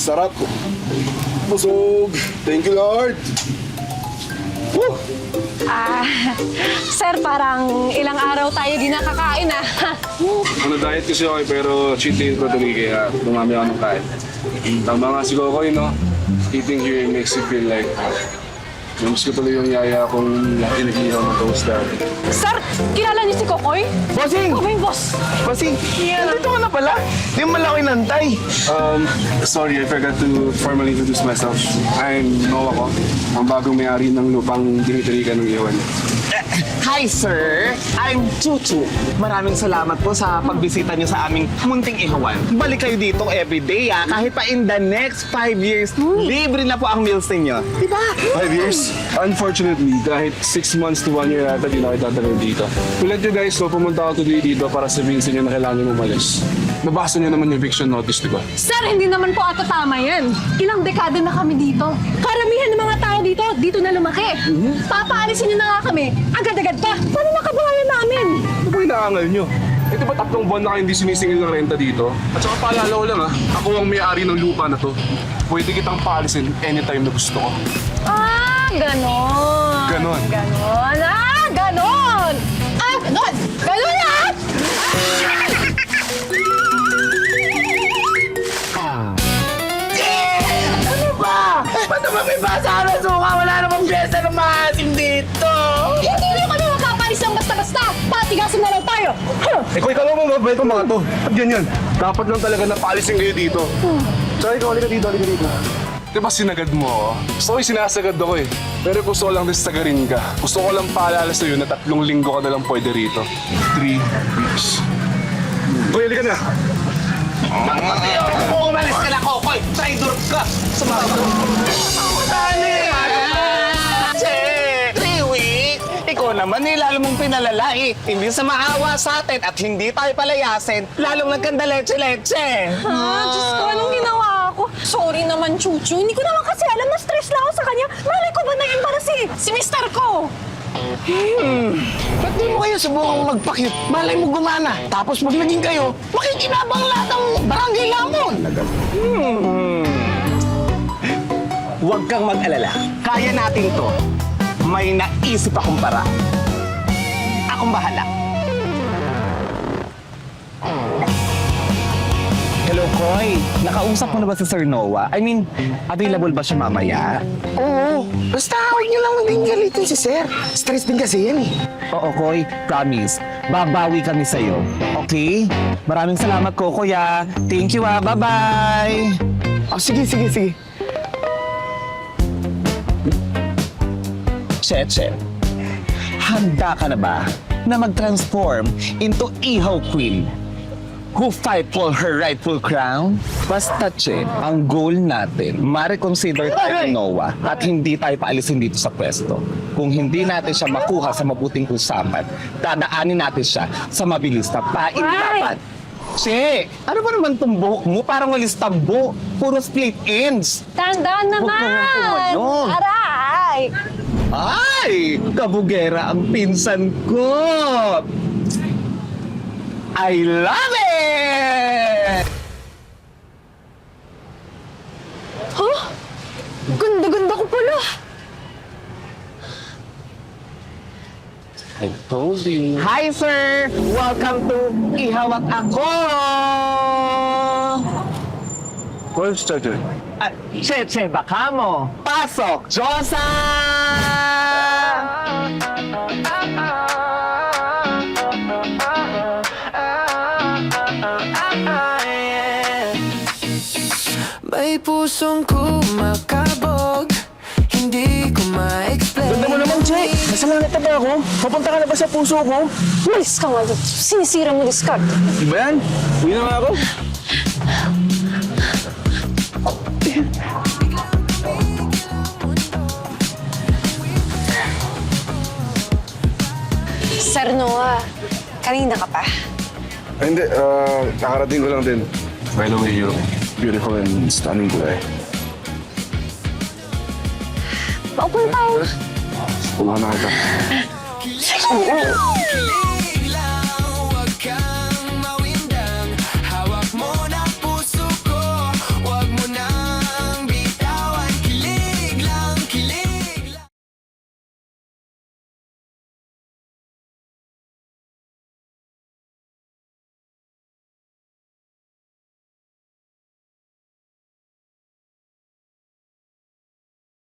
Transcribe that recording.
Sarap. Busog. Thank you, Lord. Woo! Sir, parang ilang araw tayo di nakakain Ano, diet kasi ako pero cheat day ko tuloy kaya dumami ako ng kain. Tama nga si Kokoy, no? Eating here makes you feel like namiss ko tuloy yung yaya kong pinag-ihaw ng toast dati. Sir, kilala niyo si Kokoy? Bossing! Kokoy, boss. Bossing! Nandito ka na pala. Di mo lang ako inantay. Sorry, I forgot to formally introduce myself. I'm Noah ko, ang bagong may-ari ng lupang dinitirikan ng iwan. Hi, sir! I'm Chuchu. Maraming salamat po sa pagbisita niyo sa aming munting ihawan. Balik kayo dito everyday, ah. Kahit pa in the next 5 years, libre na po ang meals ninyo. Diba? 5 years? Unfortunately, kahit 6 months to 1 year ata, di na kita talagang dito. To let you guys know, pumunta ako today dito para sabihin sa inyo na kailangan nyo umalis. Nabasa niyo naman yung eviction notice, di ba? Sir, hindi naman po ata tama yan. Ilang dekada na kami dito. Karamihan ng mga tao dito na lumaki. Papaalisin niyo na nga kami. Agad-agad pa. Paano nakabahayan namin? Ano ba inaangal nyo? Ito ba 3 buwan na kayo hindi sumisingil ng renta dito? At saka paalala ko lang ako ang may-ari ng lupa na to. Pwede kitang paalisin anytime na gusto ko. Ganon. Ganon? Ganon. Ganon! Ganon! Ganon na! Ano ba? Ba't naman may basa na suka? Wala namang pyesa ng maasim dito. Hindi na kami makapalis ng basta-basta. Patigasin na lang tayo. Ikaw, ikaw mo mabait itong mga to. At ganyan, dapat lang talaga napaalisin kayo dito. Tsaka ikaw, halika dito, halika dito. Di ba sinagad mo ako? Gusto ko sinasagad ako eh. Pero gusto ko lang din sagarin ka. Gusto ko lang paalala sa'yo na 3 linggo ka na lang pwede rito. 3 weeks. Uy, halika na. Kung umalis ka na, Kokoy, traitor ka! Sumama ka! Dali! Che! 3 weeks! Ikaw naman lalo mong pinalala eh. Hindi sa maawa sa atin at hindi tayo palayasin, lalong nagkanda leche-leche. Diyos ko, anong ginawa ko? Sorry naman, Chuchu. Hindi ko naman kasi alam na stress lang ako sa kanya. Malay ko ba naging para si mister ko? Ba't di mo kayo subukang magpakit? Malay mo gumana. Tapos pag naging kayo, makikinabang lahat ng barangay lamon. Huwag kang mag-alala. Kaya natin to. May naisip akong para. Akong bahala. Hello, Koy. Nakausap mo na ba si Sir Noah? I mean, available ba siya mamaya? Oo. Basta huwag niyo lang maging galitin si Sir. Stress din kasi yan eh. Oo, Koy. Promise. Babawi kami sa'yo. Okay? Maraming salamat, Kokoy, ah. Thank you, ah. Bye-bye. Oh, sige. Cheche, handa ka na ba na mag-transform into Ihaw Queen who fight for her rightful crown? Basta, Che, ang goal natin, ma-reconsider tayo ni Noah at hindi tayo paalisin dito sa pwesto. Kung hindi natin siya makuha sa mabuting usapan, dadaanin natin siya sa mabilis na paindapan. Che, ano ba naman itong buhok mo? Parang walis tambo. Puro split ends. Tandaan naman! Huwag ka nga tumayo. Aray! Ay! Kabugera ang pinsan ko! I love it! Huh? Ganda-ganda ko pala. I told you. Hi, sir! Welcome to Ihawat Ako! Where's Cheche? Cheche, baka mo! Pasok! Diyosa! May pusong kumakabog, hindi ko ma-explain. Ganda mo naman, Che! Nasalangat na ba ako? Papunta ka na ba sa puso ko? Malis ka nga dito. Sinisira mo discard. Di ba yan? Uwi na nga ako. Sir Noah, kanina ka pa? Ay, hindi, nakarating ko lang din. By the way, you're beautiful and stunning today. Paupo na tayo. Pulahan na kita.